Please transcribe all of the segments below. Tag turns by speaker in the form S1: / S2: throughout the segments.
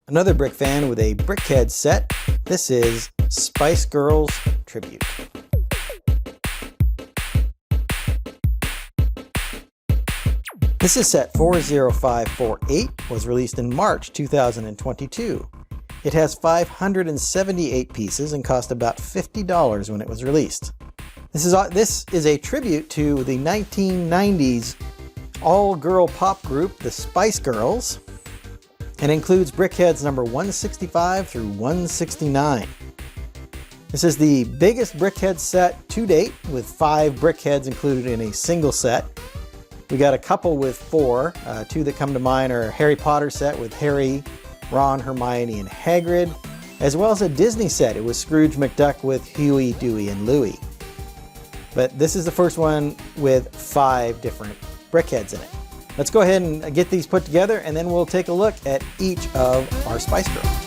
S1: Another Brick fan with a BrickHeadz set. This is Spice Girls Tribute. This is set 40548, was released in March 2022. It has 578 pieces and cost about $50 when it was released. This is a tribute to the 1990s all-girl pop group, the Spice Girls, and includes BrickHeadz number 165 through 169. This is the biggest BrickHeadz set to date, with 5 BrickHeadz included in a single set. We got a couple with 4. 2 that come to mind are a Harry Potter set with Harry, Ron, Hermione, and Hagrid, as well as a Disney set. It was Scrooge McDuck with Huey, Dewey, and Louie. But this is the first one with 5 different BrickHeadz in it. Let's go ahead and get these put together, and then we'll take a look at each of our Spice Girls.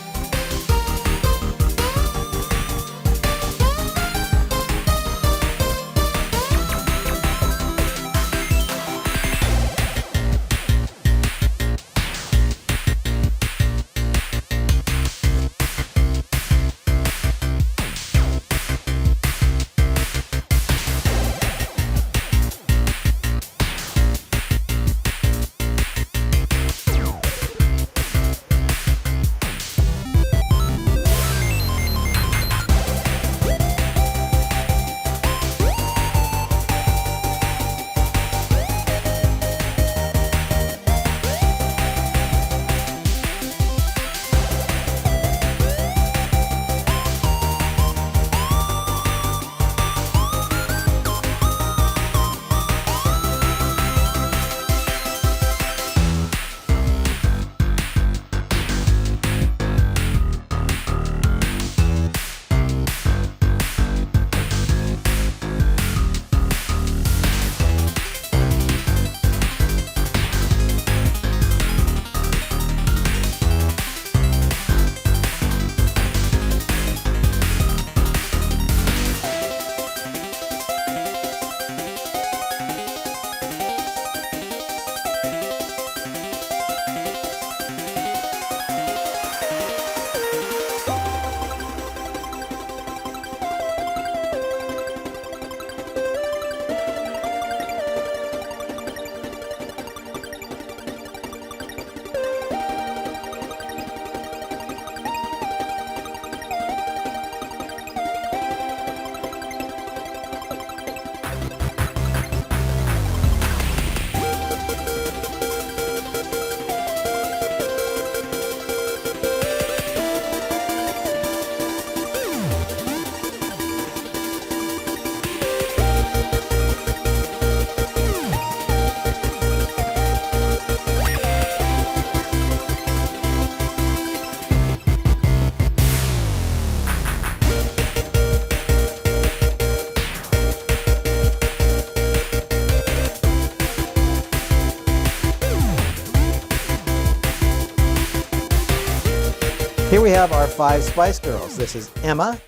S1: Here we have our 5 Spice Girls. This is Emma,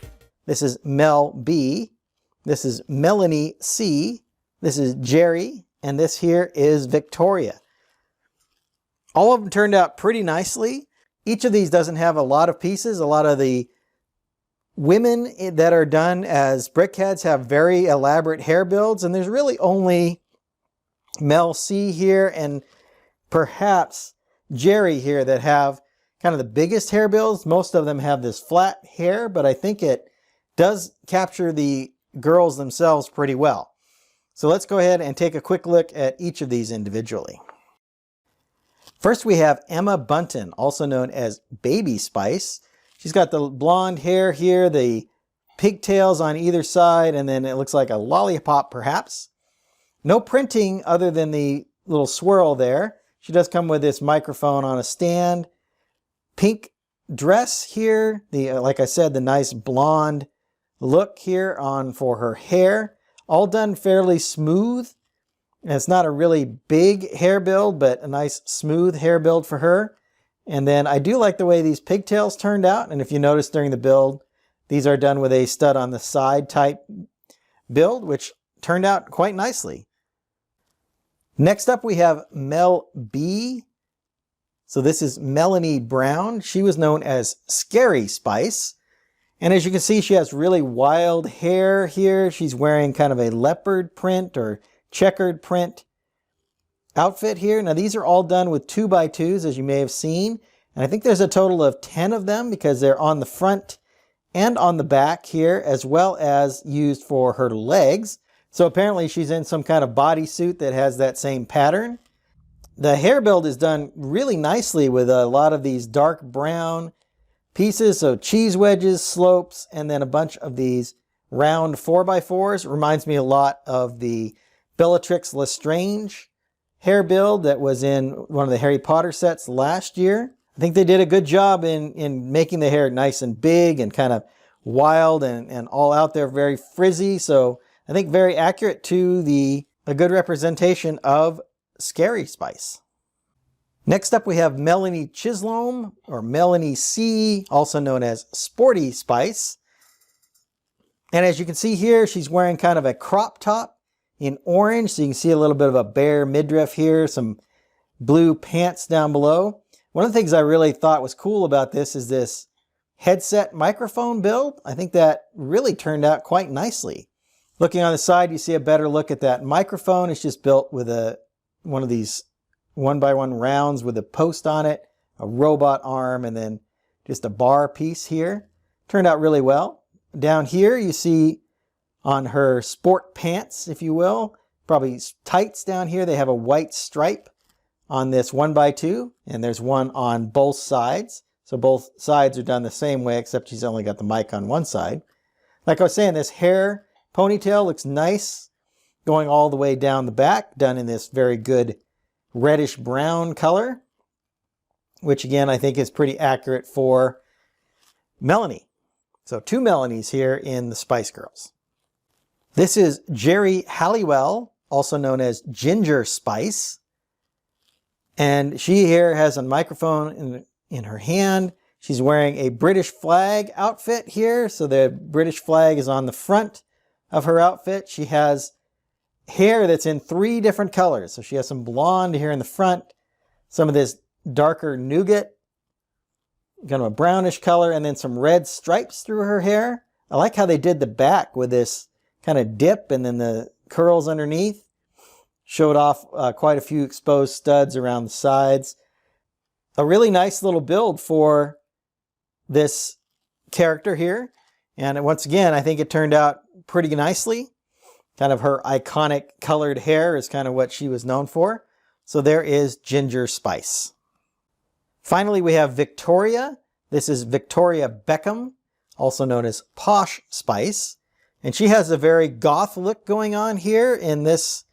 S1: this is Mel B, this is Melanie C, this is Jerry, and this here is Victoria. All of them turned out pretty nicely. Each of these doesn't have a lot of pieces. A lot of the women that are done as BrickHeadz have very elaborate hair builds, and there's really only Mel C here and perhaps Jerry here that have kind of the biggest hair builds. Most of them have this flat hair, but I think it does capture the girls themselves pretty well. So let's go ahead and take a quick look at each of these individually. First we have Emma Bunton, also known as Baby Spice. She's got the blonde hair here, the pigtails on either side, and then it looks like a lollipop perhaps. No printing other than the little swirl there. She does come with this microphone on a stand. Pink dress here, like I said, the nice blonde look here on for her hair. All done fairly smooth. And it's not a really big hair build, but a nice smooth hair build for her. And then I do like the way these pigtails turned out. And if you notice during the build, these are done with a stud on the side type build, which turned out quite nicely. Next up we have Mel B. So this is Melanie Brown. She was known as Scary Spice. And as you can see, she has really wild hair here. She's wearing kind of a leopard print or checkered print outfit here. Now these are all done with 2x2s, as you may have seen. And I think there's a total of 10 of them because they're on the front and on the back here, as well as used for her legs. So apparently she's in some kind of bodysuit that has that same pattern. The hair build is done really nicely with a lot of these dark brown pieces, so cheese wedges, slopes, and then a bunch of these round 4x4s. Reminds me a lot of the Bellatrix Lestrange hair build that was in one of the Harry Potter sets last year. I think they did a good job in making the hair nice and big and kind of wild and all out there, very frizzy. So I think very accurate to a good representation of Scary Spice. Next up we have Melanie Chisholm, or Melanie C, also known as Sporty Spice. And as you can see here, she's wearing kind of a crop top in orange. So you can see a little bit of a bare midriff here, some blue pants down below. One of the things I really thought was cool about this is this headset microphone build. I think that really turned out quite nicely. Looking on the side, you see a better look at that microphone. It's just built with one of these 1x1 rounds with a post on it, a robot arm, and then just a bar piece here. Turned out really well. Down here, you see on her sport pants, if you will, probably tights down here, they have a white stripe on this 1x2, and there's one on both sides. So both sides are done the same way, except she's only got the mic on one side. Like I was saying, this hair ponytail looks nice going all the way down the back, done in this very good reddish brown color, which again, I think is pretty accurate for Melanie. So 2 Melanies here in the Spice Girls. This is Jerry Halliwell, also known as Ginger Spice. And she here has a microphone in her hand. She's wearing a British flag outfit here. So the British flag is on the front of her outfit. She has hair that's in 3 different colors. So she has some blonde here in the front, some of this darker nougat, kind of a brownish color, and then some red stripes through her hair. I like how they did the back with this kind of dip and then the curls underneath. Showed off quite a few exposed studs around the sides. A really nice little build for this character here. And once again, I think it turned out pretty nicely. Kind of her iconic colored hair is kind of what she was known for. So there is Ginger Spice. Finally, we have Victoria. This is Victoria Beckham, also known as Posh Spice. And she has a very goth look going on here in this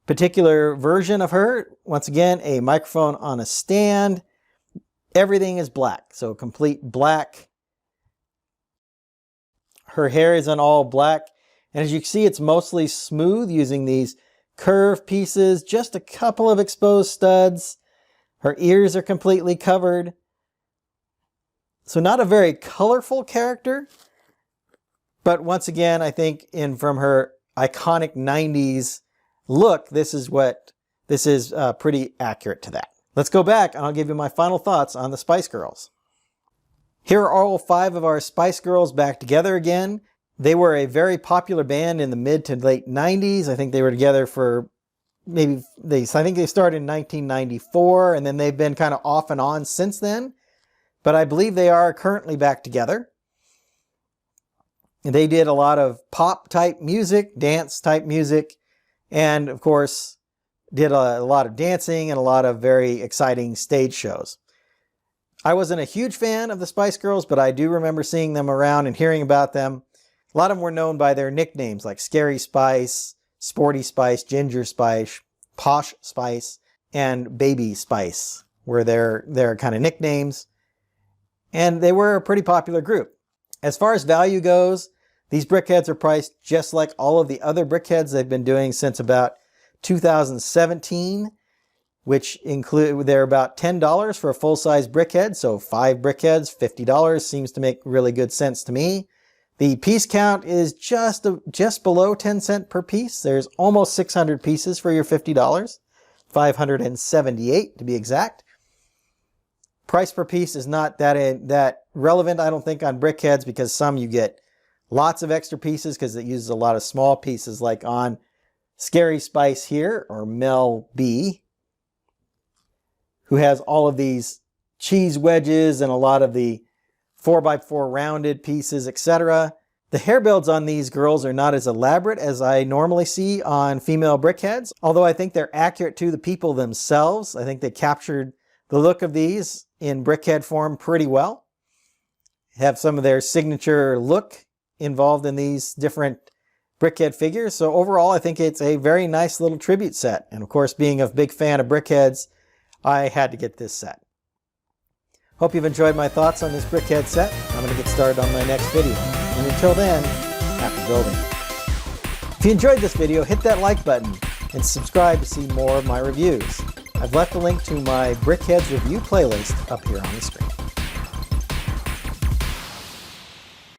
S1: particular version of her. Once again, a microphone on a stand. Everything is black, so complete black. Her hair is in all black. And as you can see, it's mostly smooth using these curved pieces, just a couple of exposed studs. Her ears are completely covered. So not a very colorful character, but once again, I think from her iconic 90s look, this is pretty accurate to that. Let's go back and I'll give you my final thoughts on the Spice Girls. Here are all 5 of our Spice Girls back together again. They were a very popular band in the mid to late 90s. I think they were together for I think they started in 1994, and then they've been kind of off and on since then. But I believe they are currently back together. They did a lot of pop type music, dance type music, and of course did a lot of dancing and a lot of very exciting stage shows. I wasn't a huge fan of the Spice Girls, but I do remember seeing them around and hearing about them. A lot of them were known by their nicknames like Scary Spice, Sporty Spice, Ginger Spice, Posh Spice, and Baby Spice were their kind of nicknames. And they were a pretty popular group. As far as value goes, these BrickHeadz are priced just like all of the other BrickHeadz they've been doing since about 2017, which they're about $10 for a full-size BrickHead. So 5 BrickHeadz, $50 seems to make really good sense to me. The piece count is just below 10 cents per piece. There's almost 600 pieces for your $50, 578 to be exact. price per piece is not that relevant, I don't think, on BrickHeadz, because some you get lots of extra pieces because it uses a lot of small pieces, like on Scary Spice here, or Mel B, who has all of these cheese wedges and a lot of the 4x4 rounded pieces, etc. The hair builds on these girls are not as elaborate as I normally see on female BrickHeadz, although I think they're accurate to the people themselves. I think they captured the look of these in BrickHead form pretty well. Have some of their signature look involved in these different BrickHead figures. So overall, I think it's a very nice little tribute set. And of course, being a big fan of BrickHeadz, I had to get this set. Hope you've enjoyed my thoughts on this BrickHead set. I'm going to get started on my next video. And until then, happy building. If you enjoyed this video, hit that like button and subscribe to see more of my reviews. I've left a link to my BrickHeadz review playlist up here on the screen.